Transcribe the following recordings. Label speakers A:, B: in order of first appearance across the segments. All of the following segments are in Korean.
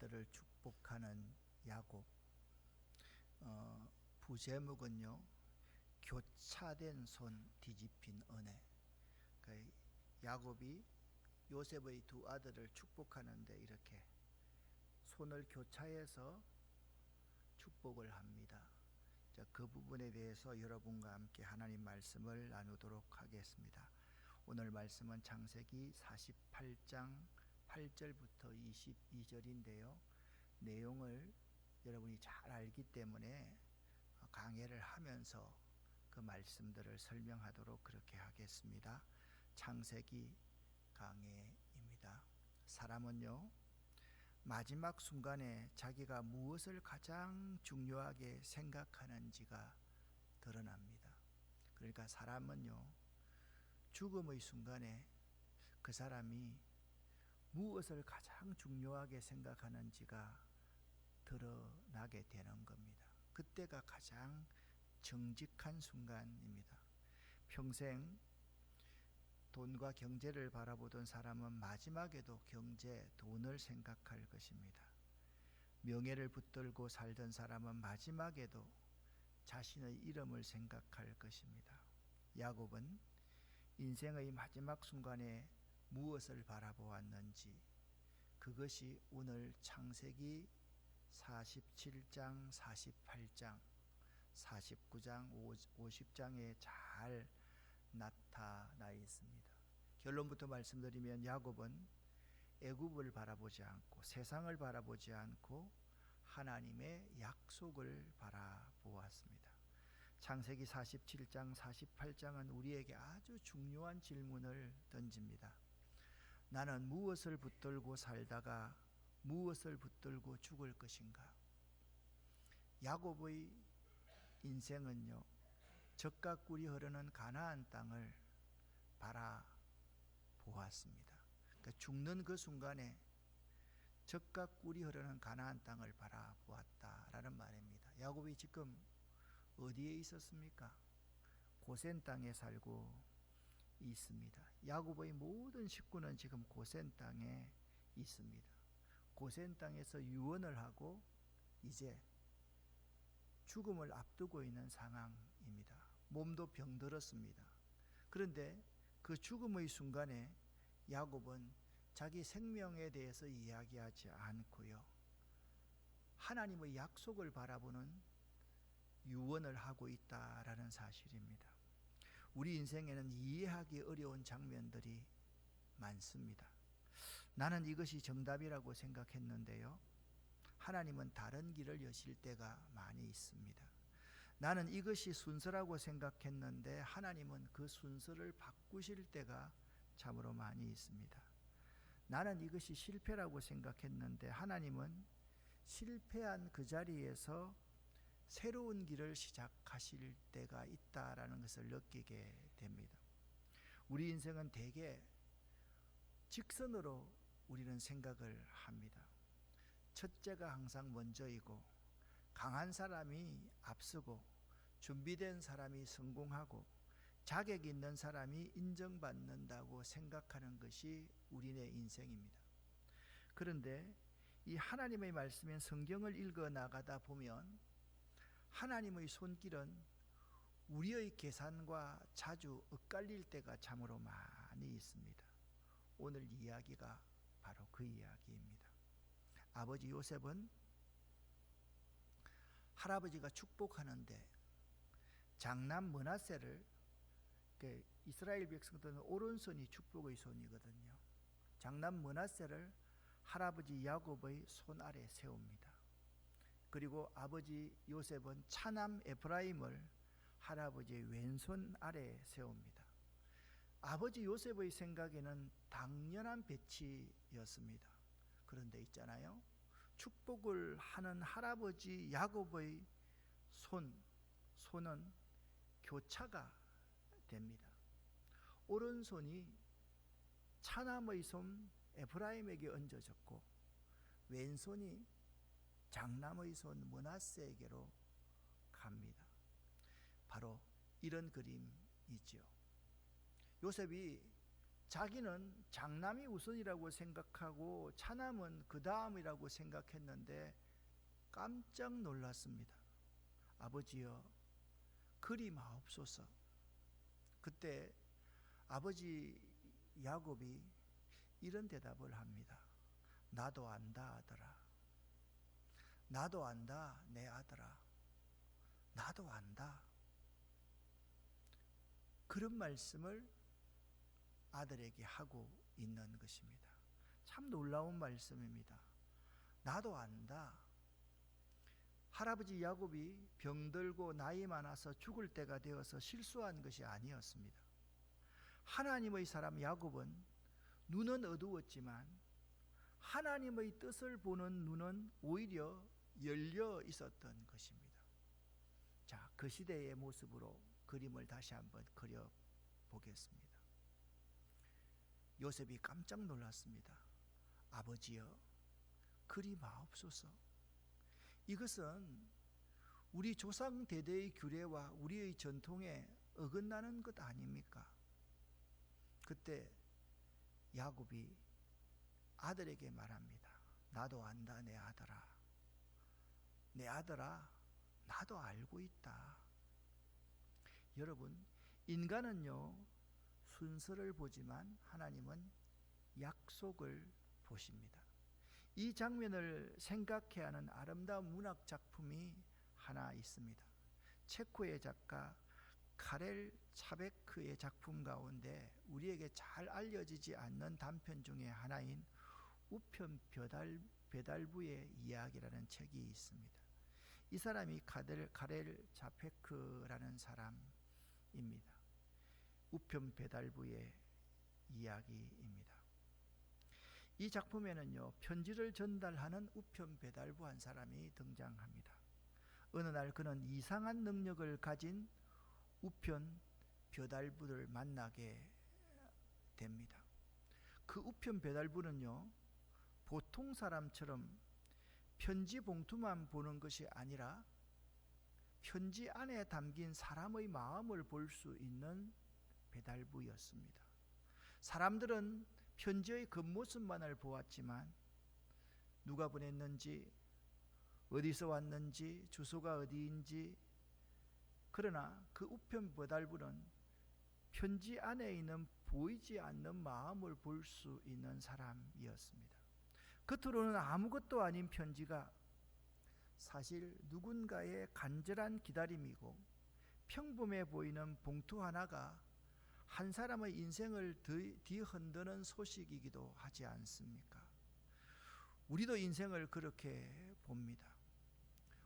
A: 아들을 축복하는 야곱. 부제목은요, 교차된 손 뒤집힌 은혜. 그러니까 야곱이 요셉의 두 아들을 축복하는데 이렇게 손을 교차해서 축복을 합니다. 자, 그 부분에 대해서 여러분과 함께 하나님 말씀을 나누도록 하겠습니다. 오늘 말씀은 창세기 48장 8절부터 22절인데요. 내용을 여러분이 잘 알기 때문에 강해를 하면서 그 말씀들을 설명하도록 그렇게 하겠습니다. 창세기 강해입니다. 사람은요, 마지막 순간에 자기가 무엇을 가장 중요하게 생각하는지가 드러납니다. 그러니까 사람은요, 죽음의 순간에 그 사람이 무엇을 가장 중요하게 생각하는지가 드러나게 되는 겁니다. 그때가 가장 정직한 순간입니다. 평생 돈과 경제를 바라보던 사람은 마지막에도 경제, 돈을 생각할 것입니다. 명예를 붙들고 살던 사람은 마지막에도 자신의 이름을 생각할 것입니다. 야곱은 인생의 마지막 순간에 무엇을 바라보았는지, 그것이 오늘 창세기 47장, 48장, 49장, 50장에 잘 나타나 있습니다. 결론부터 말씀드리면 야곱은 애굽을 바라보지 않고 세상을 바라보지 않고 하나님의 약속을 바라보았습니다. 창세기 47장, 48장은 우리에게 아주 중요한 질문을 던집니다. 나는 무엇을 붙들고 살다가 무엇을 붙들고 죽을 것인가? 야곱의 인생은요, 젖과 꿀이 흐르는 가나안 땅을 바라보았습니다. 그러니까 죽는 그 순간에 젖과 꿀이 흐르는 가나안 땅을 바라보았다라는 말입니다. 야곱이 지금 어디에 있었습니까? 고센 땅에 살고 있습니다. 야곱의 모든 식구는 지금 고센 땅에 있습니다. 고센 땅에서 유언을 하고 이제 죽음을 앞두고 있는 상황입니다. 몸도 병들었습니다. 그런데 그 죽음의 순간에 야곱은 자기 생명에 대해서 이야기하지 않고요, 하나님의 약속을 바라보는 유언을 하고 있다라는 사실입니다. 우리 인생에는 이해하기 어려운 장면들이 많습니다. 나는 이것이 정답이라고 생각했는데요, 하나님은 다른 길을 여실 때가 많이 있습니다. 나는 이것이 순서라고 생각했는데 하나님은 그 순서를 바꾸실 때가 참으로 많이 있습니다. 나는 이것이 실패라고 생각했는데 하나님은 실패한 그 자리에서 새로운 길을 시작하실 때가 있다라는 것을 느끼게 됩니다. 우리 인생은 대개 직선으로 우리는 생각을 합니다. 첫째가 항상 먼저이고, 강한 사람이 앞서고, 준비된 사람이 성공하고, 자격 있는 사람이 인정받는다고 생각하는 것이 우리의 인생입니다. 그런데 이 하나님의 말씀인 성경을 읽어 나가다 보면 하나님의 손길은 우리의 계산과 자주 엇갈릴 때가 참으로 많이 있습니다. 오늘 이야기가 바로 그 이야기입니다. 아버지 요셉은 할아버지가 축복하는데 장남 므낫세를, 이스라엘 백성들은 오른손이 축복의 손이거든요. 장남 므낫세를 할아버지 야곱의 손 아래 세웁니다. 그리고 아버지 요셉은 차남 에프라임을 할아버지의 왼손 아래 세웁니다. 아버지 요셉의 생각에는 당연한 배치였습니다. 그런데 있잖아요, 축복을 하는 할아버지 야곱의 손은 교차가 됩니다. 오른손이 차남의 손 에프라임에게 얹어졌고 왼손이 장남의 손 므낫세에게로 갑니다. 바로 이런 그림이지요. 요셉이 자기는 장남이 우선이라고 생각하고 차남은 그 다음이라고 생각했는데 깜짝 놀랐습니다. 아버지여, 그리 마옵소서. 그때 아버지 야곱이 이런 대답을 합니다. 나도 안다 아들아. 나도 안다 내 아들아. 나도 안다. 그런 말씀을 아들에게 하고 있는 것입니다. 참 놀라운 말씀입니다. 나도 안다. 할아버지 야곱이 병들고 나이 많아서 죽을 때가 되어서 실수한 것이 아니었습니다. 하나님의 사람 야곱은 눈은 어두웠지만 하나님의 뜻을 보는 눈은 오히려 열려 있었던 것입니다. 자, 그 시대의 모습으로 그림을 다시 한번 그려보겠습니다. 요셉이 깜짝 놀랐습니다. 아버지여, 그리 마옵소서. 이것은 우리 조상 대대의 규례와 우리의 전통에 어긋나는 것 아닙니까? 그때 야곱이 아들에게 말합니다. 나도 안다 내 아들아. 내 아들아, 나도 알고 있다. 여러분, 인간은요 순서를 보지만 하나님은 약속을 보십니다. 이 장면을 생각해 하는 아름다운 문학 작품이 하나 있습니다. 체코의 작가 카렐 차베크의 작품 가운데 우리에게 잘 알려지지 않는 단편 중에 하나인 우편 배달부의 이야기라는 책이 있습니다. 이 사람이 카렐 차베크라는 사람입니다. 우편 배달부의 이야기입니다. 이 작품에는요 편지를 전달하는 우편 배달부 한 사람이 등장합니다. 어느 날 그는 이상한 능력을 가진 우편 배달부를 만나게 됩니다. 그 우편 배달부는요 보통 사람처럼 편지 봉투만 보는 것이 아니라 편지 안에 담긴 사람의 마음을 볼 수 있는 배달부였습니다. 사람들은 편지의 겉모습만을 보았지만 누가 보냈는지, 어디서 왔는지, 주소가 어디인지, 그러나 그 우편 배달부는 편지 안에 있는 보이지 않는 마음을 볼 수 있는 사람이었습니다. 겉으로는 아무것도 아닌 편지가 사실 누군가의 간절한 기다림이고 평범해 보이는 봉투 하나가 한 사람의 인생을 뒤흔드는 소식이기도 하지 않습니까? 우리도 인생을 그렇게 봅니다.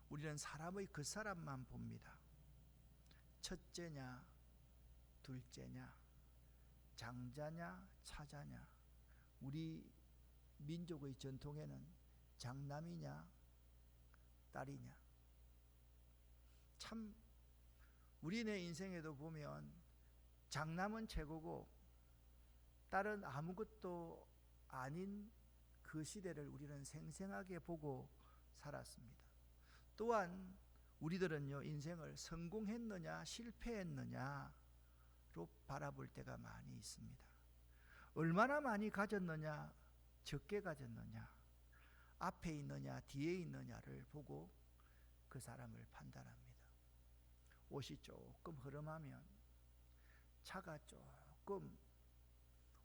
A: 우리는 사람의 그 사람만 봅니다. 첫째냐, 둘째냐, 장자냐, 차자냐. 우리 민족의 전통에는 장남이냐, 딸이냐. 참 우리네 인생에도 보면 장남은 최고고 딸은 아무것도 아닌 그 시대를 우리는 생생하게 보고 살았습니다. 또한 우리들은요 인생을 성공했느냐 실패했느냐로 바라볼 때가 많이 있습니다. 얼마나 많이 가졌느냐 적게 가졌느냐 앞에 있느냐 뒤에 있느냐를 보고 그 사람을 판단합니다. 옷이 조금 허름하면, 차가 조금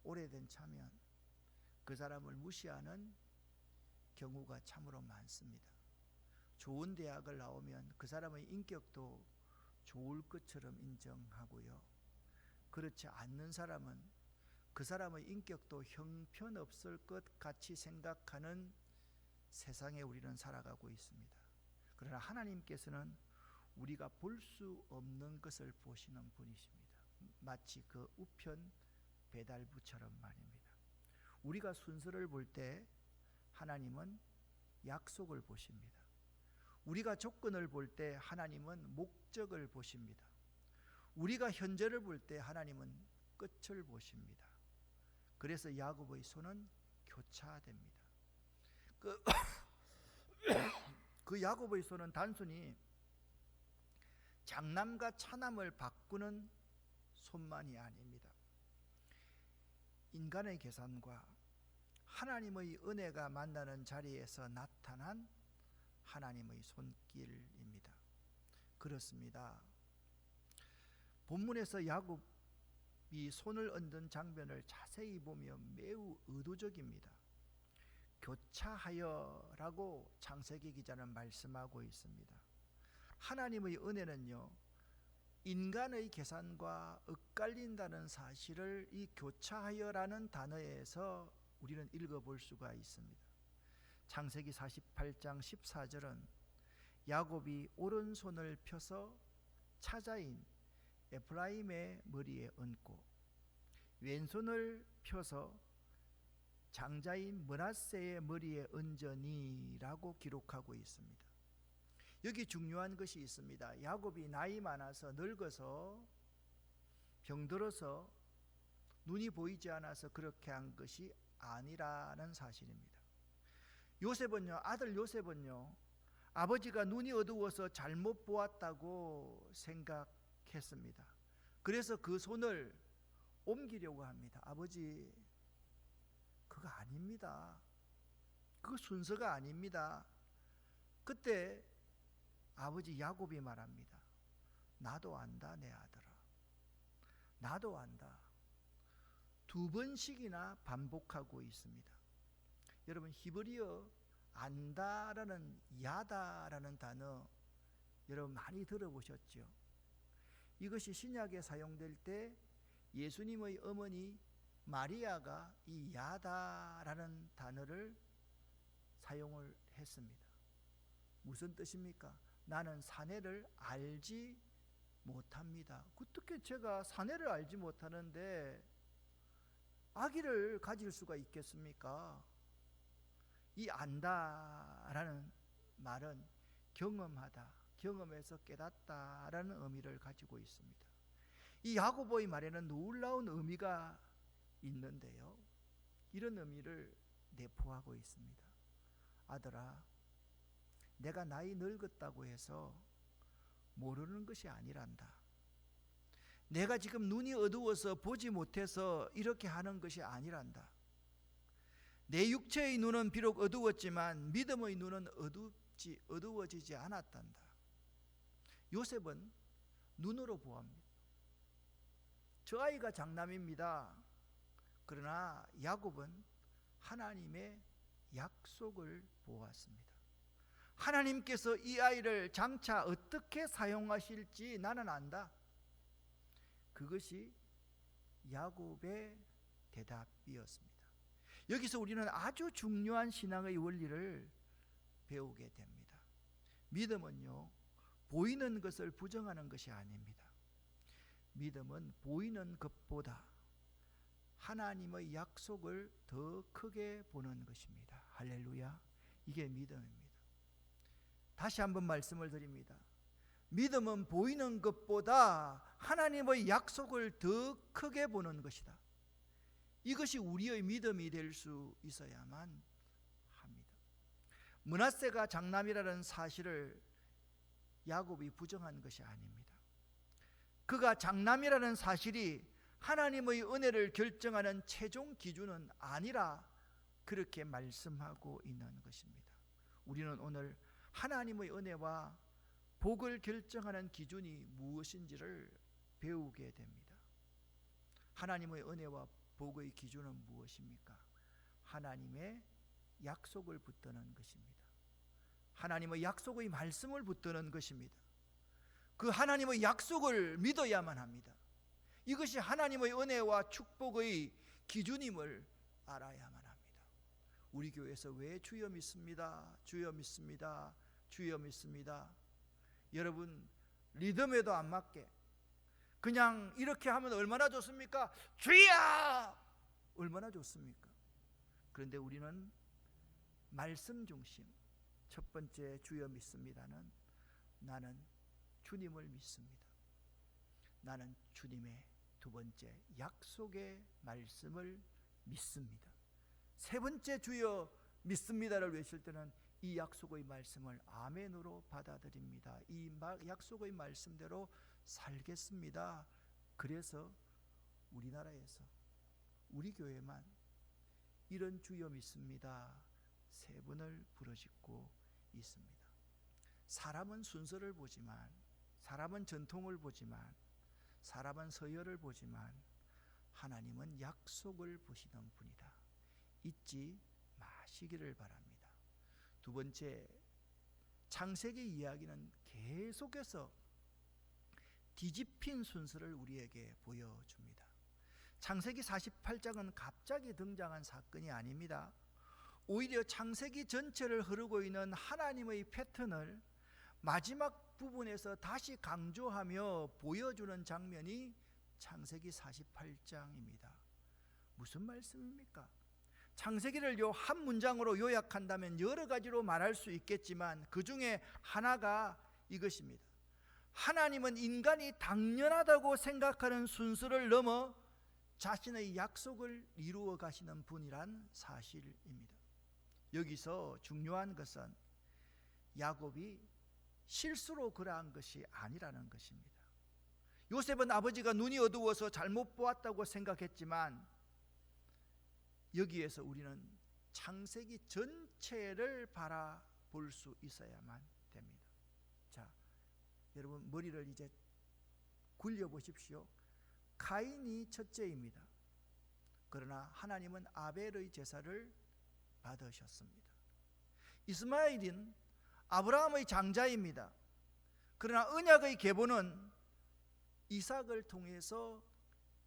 A: 오래된 차면 그 사람을 무시하는 경우가 참으로 많습니다. 좋은 대학을 나오면 그 사람의 인격도 좋을 것처럼 인정하고요. 그렇지 않는 사람은 그 사람의 인격도 형편없을 것 같이 생각하는 세상에 우리는 살아가고 있습니다. 그러나 하나님께서는 우리가 볼 수 없는 것을 보시는 분이십니다. 마치 그 우편 배달부처럼 말입니다. 우리가 순서를 볼 때 하나님은 약속을 보십니다. 우리가 조건을 볼 때 하나님은 목적을 보십니다. 우리가 현재를 볼 때 하나님은 끝을 보십니다. 그래서 야곱의 손은 교차됩니다. 그 야곱의 손은 단순히 장남과 차남을 바꾸는 손만이 아닙니다. 인간의 계산과 하나님의 은혜가 만나는 자리에서 나타난 하나님의 손길입니다. 그렇습니다. 본문에서 야곱이 손을 얹은 장면을 자세히 보면 매우 의도적입니다. 교차하여라고 창세기 기자는 말씀하고 있습니다. 하나님의 은혜는요, 인간의 계산과 엇갈린다는 사실을 이 교차하여라는 단어에서 우리는 읽어볼 수가 있습니다. 창세기 48장 14절은 야곱이 오른손을 펴서 차자인 에프라임의 머리에 얹고 왼손을 펴서 장자인 므낫세의 머리에 얹으니라고 기록하고 있습니다. 여기 중요한 것이 있습니다. 야곱이 나이 많아서 늙어서 병들어서 눈이 보이지 않아서 그렇게 한 것이 아니라는 사실입니다. 아들 요셉은요, 아버지가 눈이 어두워서 잘못 보았다고 생각했습니다. 그래서 그 손을 옮기려고 합니다. 아버지, 그거 아닙니다. 그 순서가 아닙니다. 그때 아버지 야곱이 말합니다. 나도 안다, 내 아들아. 나도 안다. 2번씩이나 반복하고 있습니다. 여러분, 히브리어 안다라는 야다라는 단어 여러분 많이 들어보셨죠? 이것이 신약에 사용될 때 예수님의 어머니 마리아가 이 야다라는 단어를 사용을 했습니다. 무슨 뜻입니까? 나는 사내를 알지 못합니다. 어떻게 제가 사내를 알지 못하는데 아기를 가질 수가 있겠습니까? 이 안다라는 말은 경험하다, 경험해서 깨닫다라는 의미를 가지고 있습니다. 이 야고보의 말에는 놀라운 의미가 있는데요, 이런 의미를 내포하고 있습니다. 아들아, 내가 나이 늙었다고 해서 모르는 것이 아니란다. 내가 지금 눈이 어두워서 보지 못해서 이렇게 하는 것이 아니란다. 내 육체의 눈은 비록 어두웠지만 믿음의 눈은 어두워지지 않았단다. 요셉은 눈으로 보합니다. 저 아이가 장남입니다. 그러나 야곱은 하나님의 약속을 보았습니다. 하나님께서 이 아이를 장차 어떻게 사용하실지 나는 안다. 그것이 야곱의 대답이었습니다. 여기서 우리는 아주 중요한 신앙의 원리를 배우게 됩니다. 믿음은요, 보이는 것을 부정하는 것이 아닙니다. 믿음은 보이는 것보다 하나님의 약속을 더 크게 보는 것입니다. 할렐루야. 이게 믿음입니다. 다시 한번 말씀을 드립니다. 믿음은 보이는 것보다 하나님의 약속을 더 크게 보는 것이다. 이것이 우리의 믿음이 될 수 있어야만 합니다. 므낫세가 장남이라는 사실을 야곱이 부정한 것이 아닙니다. 그가 장남이라는 사실이 하나님의 은혜를 결정하는 최종 기준은 아니라 그렇게 말씀하고 있는 것입니다. 우리는 오늘 하나님의 은혜와 복을 결정하는 기준이 무엇인지를 배우게 됩니다. 하나님의 은혜와 복의 기준은 무엇입니까? 하나님의 약속을 붙드는 것입니다. 하나님의 약속의 말씀을 붙드는 것입니다. 그 하나님의 약속을 믿어야만 합니다. 이것이 하나님의 은혜와 축복의 기준임을 알아야만 합니다. 우리 교회에서 왜 주여 믿습니다, 주여 믿습니다, 주여 믿습니다. 여러분, 리듬에도 안 맞게 그냥 이렇게 하면 얼마나 좋습니까? 주여! 얼마나 좋습니까? 그런데 우리는 말씀 중심, 첫 번째 주여 믿습니다는 나는 주님을 믿습니다. 나는 주님의 두 번째 약속의 말씀을 믿습니다. 세 번째 주여 믿습니다를 외칠 때는 이 약속의 말씀을 아멘으로 받아들입니다. 이 약속의 말씀대로 살겠습니다. 그래서 우리나라에서, 우리 교회만 이런 주여 믿습니다 3번을 부르짖고 있습니다. 사람은 순서를 보지만, 사람은 전통을 보지만, 사람은 서열을 보지만 하나님은 약속을 보시는 분이다. 잊지 마시기를 바랍니다. 두 번째, 창세기 이야기는 계속해서 뒤집힌 순서를 우리에게 보여줍니다. 창세기 48장은 갑자기 등장한 사건이 아닙니다. 오히려 창세기 전체를 흐르고 있는 하나님의 패턴을 마지막 부분에서 다시 강조하며 보여주는 장면이 창세기 48장입니다. 무슨 말씀입니까? 창세기를 한 문장으로 요약한다면 여러 가지로 말할 수 있겠지만 그 중에 하나가 이것입니다. 하나님은 인간이 당연하다고 생각하는 순서를 넘어 자신의 약속을 이루어 가시는 분이란 사실입니다. 여기서 중요한 것은 야곱이 실수로 그러한 것이 아니라는 것입니다. 요셉은 아버지가 눈이 어두워서 잘못 보았다고 생각했지만 여기에서 우리는 창세기 전체를 바라볼 수 있어야만 됩니다. 자, 여러분 머리를 이제 굴려보십시오. 가인이 첫째입니다. 그러나 하나님은 아벨의 제사를 받으셨습니다. 이스마엘은 아브라함의 장자입니다. 그러나 언약의 계보는 이삭을 통해서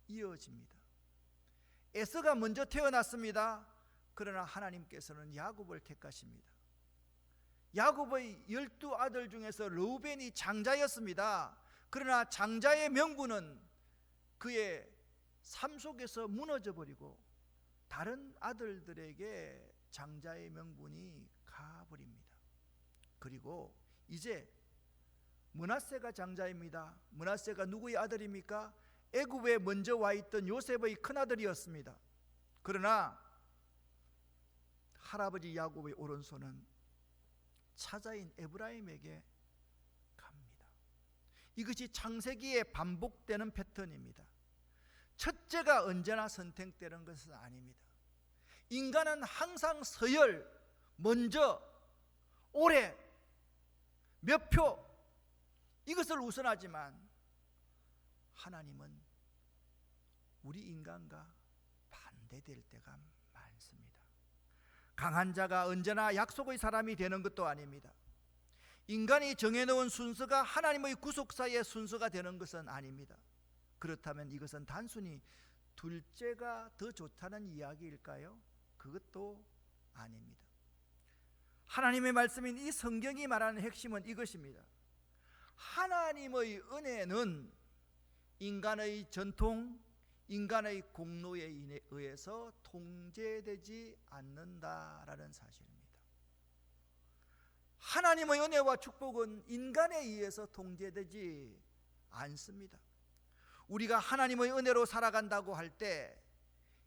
A: 이어집니다. 에서가 먼저 태어났습니다. 그러나 하나님께서는 야곱을 택하십니다. 야곱의 12아들 중에서 르우벤이 장자였습니다. 그러나 장자의 명분은 그의 삶 속에서 무너져 버리고 다른 아들들에게 장자의 명분이 가버립니다. 그리고 이제 므낫세가 장자입니다. 므낫세가 누구의 아들입니까? 애굽에 먼저 와 있던 요셉의 큰아들이었습니다. 그러나 할아버지 야곱의 오른손은 차자인 에브라임에게 갑니다. 이것이 창세기에 반복되는 패턴입니다. 첫째가 언제나 선택되는 것은 아닙니다. 인간은 항상 서열, 먼저, 오래, 몇 표 이것을 우선하지만 하나님은 우리 인간과 반대될 때가 많습니다. 강한 자가 언제나 약속의 사람이 되는 것도 아닙니다. 인간이 정해놓은 순서가 하나님의 구속사의 순서가 되는 것은 아닙니다. 그렇다면 이것은 단순히 둘째가 더 좋다는 이야기일까요? 그것도 아닙니다. 하나님의 말씀인 이 성경이 말하는 핵심은 이것입니다. 하나님의 은혜는 인간의 전통, 인간의 공로에 의해서 통제되지 않는다라는 사실입니다. 하나님의 은혜와 축복은 인간에 의해서 통제되지 않습니다. 우리가 하나님의 은혜로 살아간다고 할 때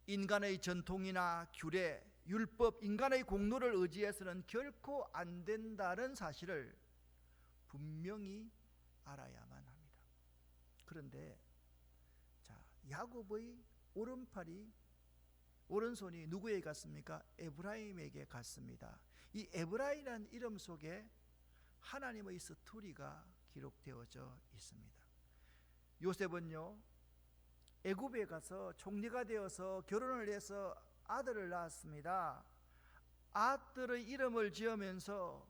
A: 인간의 전통이나 규례, 율법, 인간의 공로를 의지해서는 결코 안 된다는 사실을 분명히 알아야만 합니다. 그런데 야곱의 오른손이 누구에게 갔습니까? 에브라임에게 갔습니다. 이 에브라임이라는 이름 속에 하나님의 스토리가 기록되어져 있습니다. 요셉은요 애굽에 가서 총리가 되어서 결혼을 해서 아들을 낳았습니다. 아들의 이름을 지으면서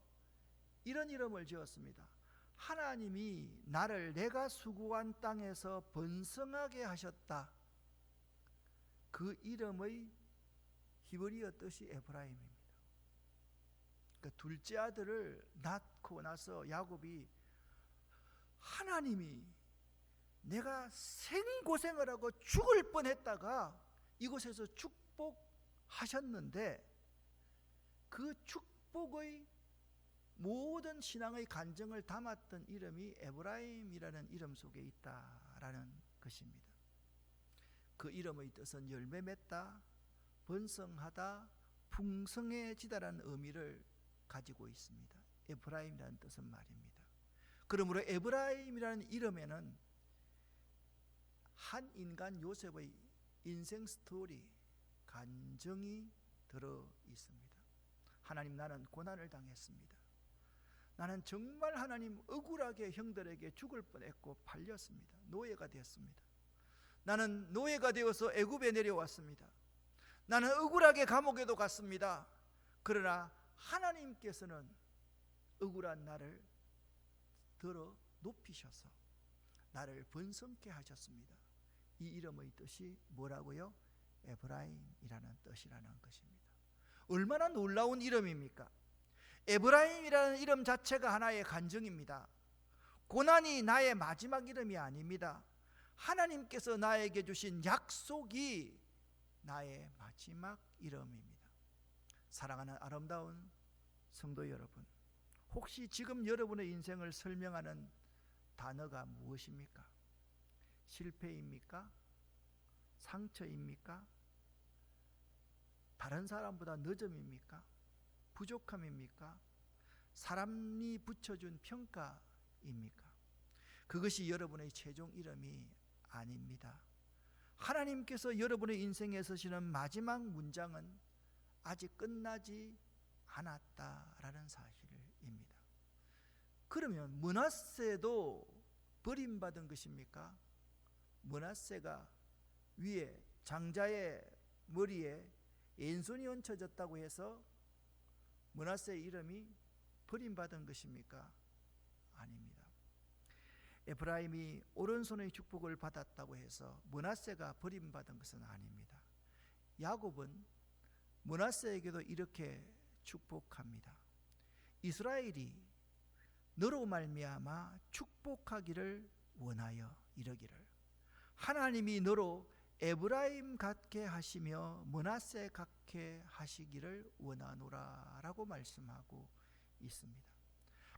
A: 이런 이름을 지었습니다. 하나님이 나를 내가 수고한 땅에서 번성하게 하셨다. 그 이름의 히브리어 뜻이 에브라임입니다. 그러니까 둘째 아들을 낳고 나서 야곱이 하나님이 내가 생고생을 하고 죽을 뻔했다가 이곳에서 축복하셨는데 그 축복의 모든 신앙의 간증을 담았던 이름이 에브라임이라는 이름 속에 있다라는 것입니다. 그 이름의 뜻은 열매 맺다, 번성하다, 풍성해지다라는 의미를 가지고 있습니다. 에브라임이라는 뜻은 말입니다. 그러므로 에브라임이라는 이름에는 한 인간 요셉의 인생 스토리, 간증이 들어 있습니다. 하나님, 나는 고난을 당했습니다. 나는 정말 하나님 억울하게 형들에게 죽을 뻔했고 팔렸습니다. 노예가 되었습니다. 나는 노예가 되어서 애굽에 내려왔습니다. 나는 억울하게 감옥에도 갔습니다. 그러나 하나님께서는 억울한 나를 들어 높이셔서 나를 번성케 하셨습니다. 이 이름의 뜻이 뭐라고요? 에브라임이라는 뜻이라는 것입니다. 얼마나 놀라운 이름입니까? 에브라임이라는 이름 자체가 하나의 간증입니다. 고난이 나의 마지막 이름이 아닙니다. 하나님께서 나에게 주신 약속이 나의 마지막 이름입니다. 사랑하는 아름다운 성도 여러분, 혹시 지금 여러분의 인생을 설명하는 단어가 무엇입니까? 실패입니까? 상처입니까? 다른 사람보다 늦음입니까? 부족함입니까? 사람이 붙여준 평가입니까? 그것이 여러분의 최종 이름이 아닙니다. 하나님께서 여러분의 인생에 쓰시는 마지막 문장은 아직 끝나지 않았다라는 사실입니다. 그러면 므낫세도 버림받은 것입니까? 므낫세가 위에 장자의 머리에 왼손이 얹혀졌다고 해서 므낫세의 이름이 버림받은 것입니까? 아닙니다. 에브라임이 오른손의 축복을 받았다고 해서 므낫세가 버림받은 것은 아닙니다. 야곱은 므낫세에게도 이렇게 축복합니다. 이스라엘이 너로 말미암아 축복하기를 원하여 이르기를, 하나님이 너로 에브라임 같게 하시며 므낫세 같게 하시기를 원하노라 라고 말씀하고 있습니다.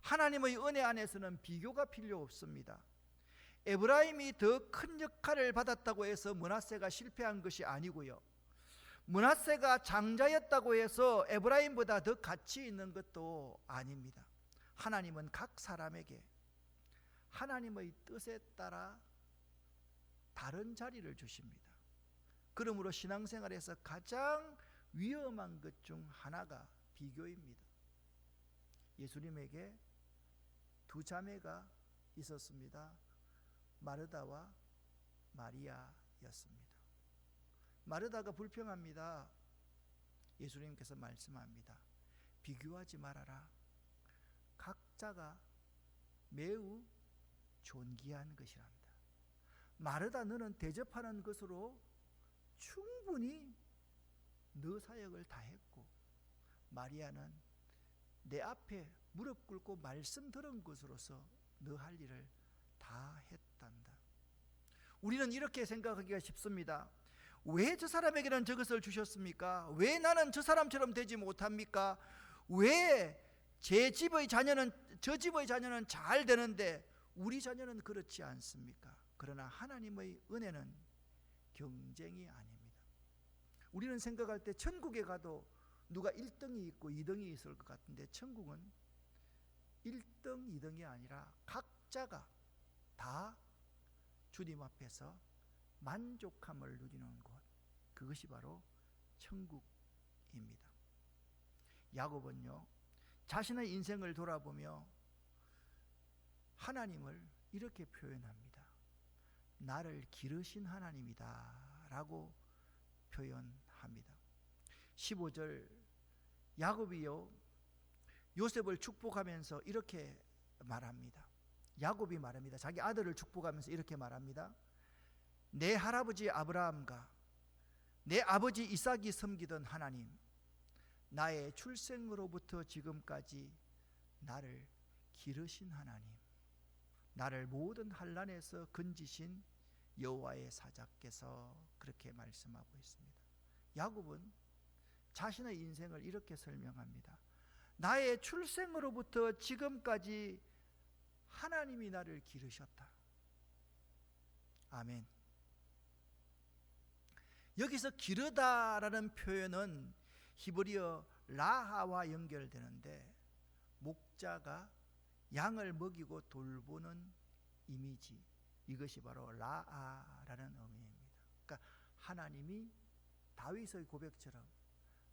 A: 하나님의 은혜 안에서는 비교가 필요 없습니다. 에브라임이 더 큰 역할을 받았다고 해서 므낫세가 실패한 것이 아니고요, 므낫세가 장자였다고 해서 에브라임보다 더 가치 있는 것도 아닙니다. 하나님은 각 사람에게 하나님의 뜻에 따라 다른 자리를 주십니다. 그러므로 신앙생활에서 가장 위험한 것 중 하나가 비교입니다. 예수님에게 두 자매가 있었습니다. 마르다와 마리아였습니다. 마르다가 불평합니다. 예수님께서 말씀합니다. 비교하지 말아라. 각자가 매우 존귀한 것이란다. 마르다, 너는 대접하는 것으로 충분히 너 사역을 다 했고, 마리아는 내 앞에 무릎 꿇고 말씀 들은 것으로서 너 할 일을 다 했단다. 우리는 이렇게 생각하기가 쉽습니다. 왜 저 사람에게는 저것을 주셨습니까? 왜 나는 저 사람처럼 되지 못합니까? 왜 제 집의 자녀는, 저 집의 자녀는 잘 되는데 우리 자녀는 그렇지 않습니까? 그러나 하나님의 은혜는 경쟁이 아닙니다. 우리는 생각할 때 천국에 가도 누가 1등이 있고 2등이 있을 것 같은데, 천국은 1등, 2등이 아니라 각자가 다 주님 앞에서 만족함을 누리는 곳, 그것이 바로 천국입니다. 야곱은요, 자신의 인생을 돌아보며 하나님을 이렇게 표현합니다. 나를 기르신 하나님이다 라고 표현합니다. 15절, 야곱이요 요셉을 축복하면서 이렇게 말합니다. 야곱이 말합니다. 자기 아들을 축복하면서 이렇게 말합니다. 내 할아버지 아브라함과 내 아버지 이삭이 섬기던 하나님, 나의 출생으로부터 지금까지 나를 기르신 하나님, 나를 모든 환난에서 건지신 여호와의 사자께서, 그렇게 말씀하고 있습니다. 야곱은 자신의 인생을 이렇게 설명합니다. 나의 출생으로부터 지금까지 하나님이 나를 기르셨다. 아멘. 여기서 기르다라는 표현은 히브리어 라하와 연결되는데, 목자가 양을 먹이고 돌보는 이미지, 이것이 바로 라아라는 의미입니다. 그러니까 하나님이 다윗의 고백처럼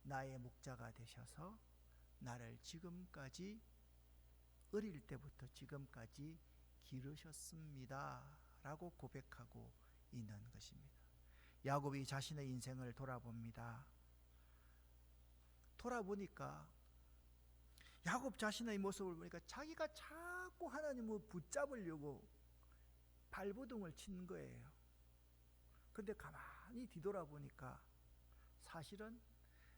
A: 나의 목자가 되셔서 나를 지금까지 어릴 때부터 지금까지 기르셨습니다 라고 고백하고 있는 것입니다. 야곱이 자신의 인생을 돌아봅니다. 돌아보니까 야곱 자신의 모습을 보니까 자기가 자꾸 하나님을 붙잡으려고 발버둥을 치는 거예요. 그런데 가만히 뒤돌아보니까 사실은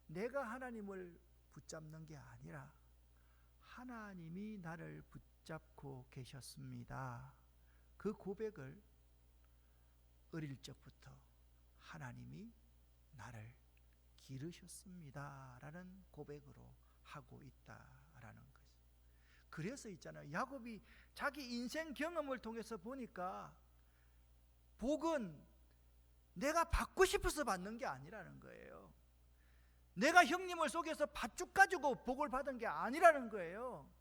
A: 내가 하나님을 붙잡는 게 아니라 하나님이 나를 붙잡고 계셨습니다. 그 고백을 어릴 적부터 하나님이 나를 기르셨습니다 라는 고백으로 하고 있다라는 거죠. 그래서 있잖아요, 야곱이 자기 인생 경험을 통해서 보니까 복은 내가 받고 싶어서 받는 게 아니라는 거예요. 내가 형님을 속여서 밧줄 가지고 복을 받은 게 아니라는 거예요.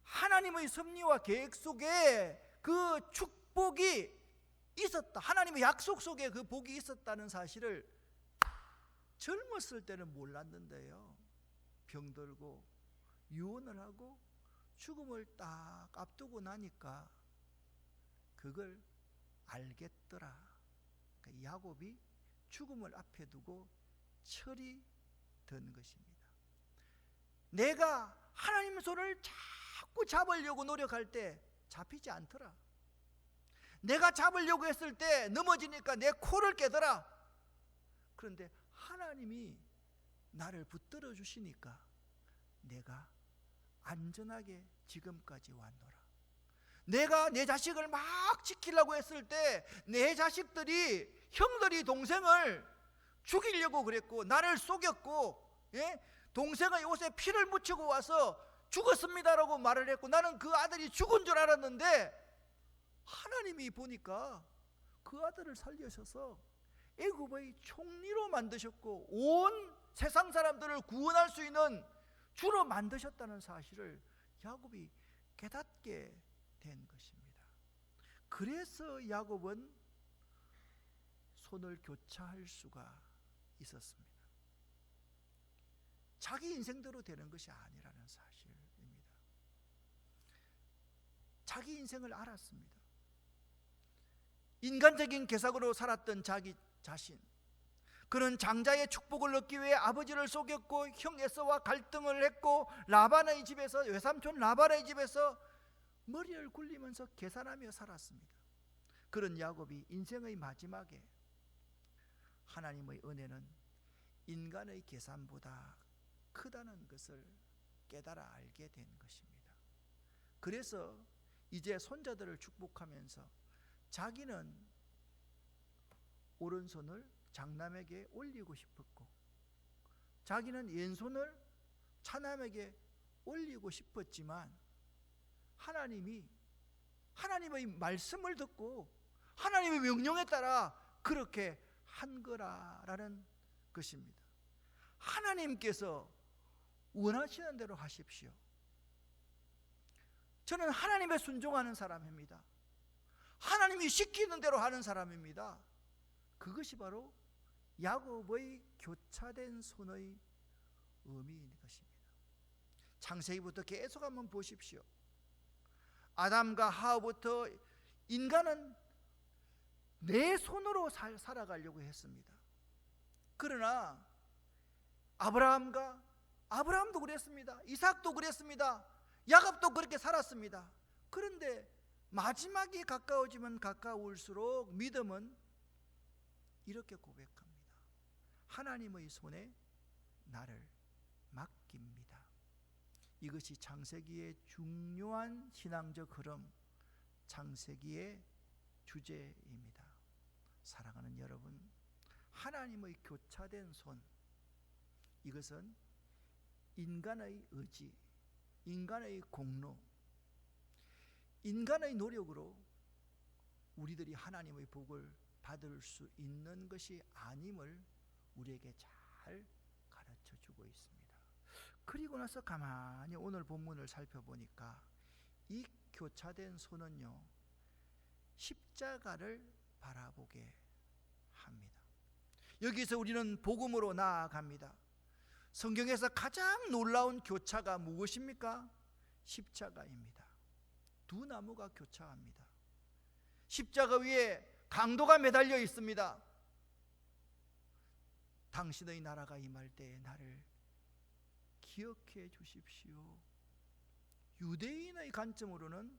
A: 하나님의 섭리와 계획 속에 그 축복이 있었다, 하나님의 약속 속에 그 복이 있었다는 사실을 젊었을 때는 몰랐는데요, 병들고 유언을 하고 죽음을 딱 앞두고 나니까 그걸 알겠더라. 그러니까 야곱이 죽음을 앞에 두고 철이 든 것입니다. 내가 하나님 손을 자꾸 잡으려고 노력할 때 잡히지 않더라. 내가 잡으려고 했을 때 넘어지니까 내 코를 깨더라. 그런데 하나님이 나를 붙들어 주시니까 내가 안전하게 지금까지 왔노라. 내가 내 자식을 막 지키려고 했을 때 내 자식들이, 형들이 동생을 죽이려고 그랬고 나를 속였고, 동생의 옷에 피를 묻히고 와서 죽었습니다라고 말을 했고 나는 그 아들이 죽은 줄 알았는데 하나님이 보니까 그 아들을 살려셔서 애굽의 총리로 만드셨고 온 세상 사람들을 구원할 수 있는 주로 만드셨다는 사실을 야곱이 깨닫게 된 것입니다. 그래서 야곱은 손을 교차할 수가 있었습니다. 자기 인생대로 되는 것이 아니라는 사실입니다. 자기 인생을 알았습니다. 인간적인 개성으로 살았던 자기 자신, 그는 장자의 축복을 얻기 위해 아버지를 속였고 형 에서와 갈등을 했고 라반의 집에서, 외삼촌 라반의 집에서 머리를 굴리면서 계산하며 살았습니다. 그런 야곱이 인생의 마지막에 하나님의 은혜는 인간의 계산보다 크다는 것을 깨달아 알게 된 것입니다. 그래서 이제 손자들을 축복하면서 자기는 오른손을 장남에게 올리고 싶었고 자기는 왼손을 차남에게 올리고 싶었지만 하나님의 말씀을 듣고 하나님의 명령에 따라 그렇게 한 거라는 것입니다. 하나님께서 원하시는 대로 하십시오. 저는 하나님에 순종하는 사람입니다. 하나님이 시키는 대로 하는 사람입니다. 그것이 바로 야곱의 교차된 손의 의미인 것입니다. 창세기부터 계속 한번 보십시오. 아담과 하와부터 인간은 내 손으로 살아가려고 했습니다. 그러나 아브라함도 그랬습니다. 이삭도 그랬습니다. 야곱도 그렇게 살았습니다. 그런데 마지막이 가까워지면 가까울수록 믿음은 이렇게 고백합니다. 하나님의 손에 나를 맡깁니다. 이것이 창세기의 중요한 신앙적 흐름, 창세기의 주제입니다. 사랑하는 여러분, 하나님의 교차된 손, 이것은 인간의 의지, 인간의 공로, 인간의 노력으로 우리들이 하나님의 복을 받을 수 있는 것이 아님을 우리에게 잘 가르쳐 주고 있습니다. 그리고 나서 가만히 오늘 본문을 살펴보니까 이 교차된 손은요, 십자가를 바라보게 합니다. 여기서 우리는 복음으로 나아갑니다. 성경에서 가장 놀라운 교차가 무엇입니까? 십자가입니다. 두 나무가 교차합니다. 십자가 위에 강도가 매달려 있습니다. 당신의 나라가 임할 때에 나를 기억해 주십시오. 유대인의 관점으로는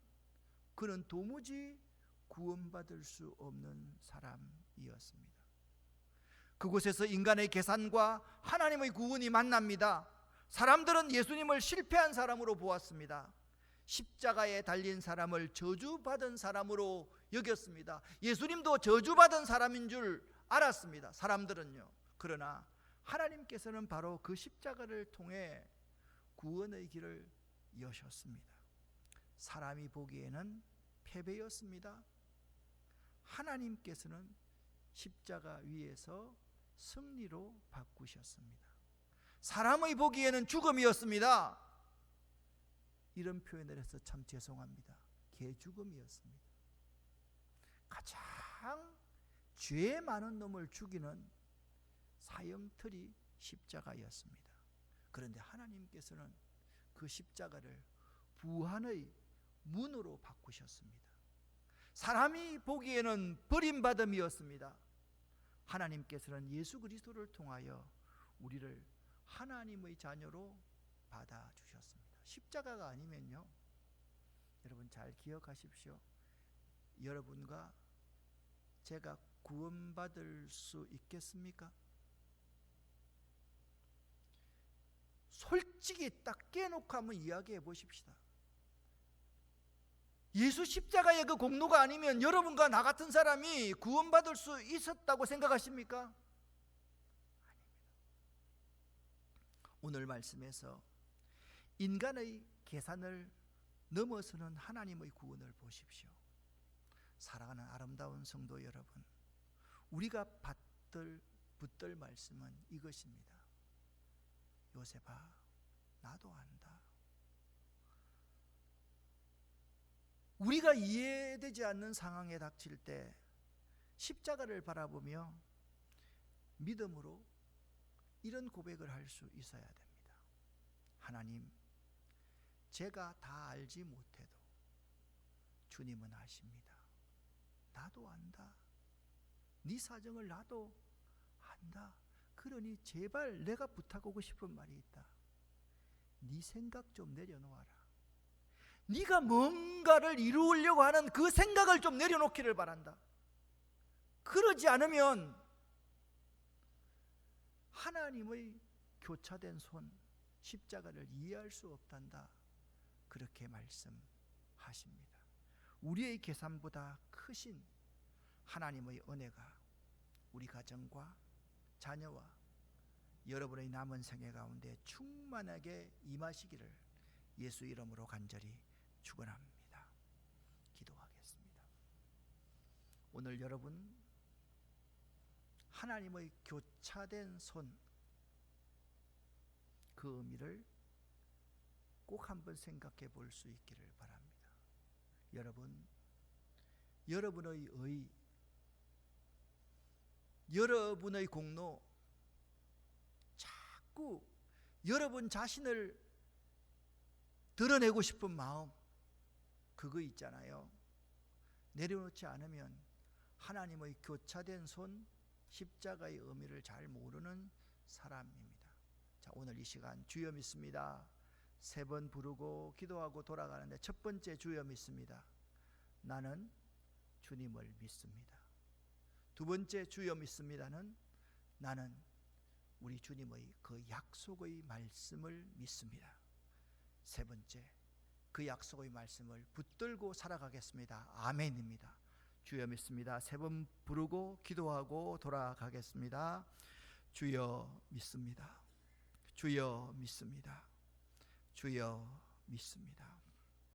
A: 그는 도무지 구원받을 수 없는 사람이었습니다. 그곳에서 인간의 계산과 하나님의 구원이 만납니다. 사람들은 예수님을 실패한 사람으로 보았습니다. 십자가에 달린 사람을 저주받은 사람으로 여겼습니다. 예수님도 저주받은 사람인 줄 알았습니다, 사람들은요. 그러나 하나님께서는 바로 그 십자가를 통해 구원의 길을 여셨습니다. 사람이 보기에는 패배였습니다. 하나님께서는 십자가 위에서 승리로 바꾸셨습니다. 사람의 보기에는 죽음이었습니다. 이런 표현을 해서 참 죄송합니다. 개죽음이었습니다. 가장 죄 많은 놈을 죽이는 사형틀이 십자가였습니다. 그런데 하나님께서는 그 십자가를 부활의 문으로 바꾸셨습니다. 사람이 보기에는 버림받음이었습니다. 하나님께서는 예수 그리스도를 통하여 우리를 하나님의 자녀로 받아주셨습니다. 십자가가 아니면요, 여러분 잘 기억하십시오. 여러분과 제가 구원받을 수 있겠습니까? 솔직히 딱 깨놓고 한번 이야기해 보십시다. 예수 십자가의 그 공로가 아니면 여러분과 나 같은 사람이 구원받을 수 있었다고 생각하십니까? 아닙니다. 오늘 말씀에서 인간의 계산을 넘어서는 하나님의 구원을 보십시오. 사랑하는 아름다운 성도 여러분, 우리가 붙들 말씀은 이것입니다. 요셉아, 나도 안다. 우리가 이해되지 않는 상황에 닥칠 때 십자가를 바라보며 믿음으로 이런 고백을 할 수 있어야 됩니다. 하나님, 제가 다 알지 못해도 주님은 아십니다. 나도 안다. 네 사정을 나도 안다. 그러니 제발 내가 부탁하고 싶은 말이 있다. 네 생각 좀 내려놓아라. 네가 뭔가를 이루려고 하는 그 생각을 좀 내려놓기를 바란다. 그러지 않으면 하나님의 교차된 손, 십자가를 이해할 수 없단다. 그렇게 말씀하십니다. 우리의 계산보다 크신 하나님의 은혜가 우리 가정과 자녀와 여러분의 남은 생애 가운데 충만하게 임하시기를 예수 이름으로 간절히 축원합니다. 기도하겠습니다. 오늘 여러분, 하나님의 교차된 손, 그 의미를 꼭 한번 생각해 볼 수 있기를 바랍니다. 여러분, 여러분의 의, 여러분의 공로, 자꾸 여러분 자신을 드러내고 싶은 마음, 그거 있잖아요. 내려놓지 않으면 하나님의 교차된 손, 십자가의 의미를 잘 모르는 사람입니다. 자, 오늘 이 시간 주여 믿습니다. 3번 부르고 기도하고 돌아가는데 첫 번째, 주여 믿습니다. 나는 주님을 믿습니다. 두 번째, 주여 믿습니다는 나는 우리 주님의 그 약속의 말씀을 믿습니다. 세 번째, 그 약속의 말씀을 붙들고 살아가겠습니다. 아멘입니다. 주여 믿습니다. 3번 부르고 기도하고 돌아가겠습니다. 주여 믿습니다. 주여 믿습니다. 주여 믿습니다.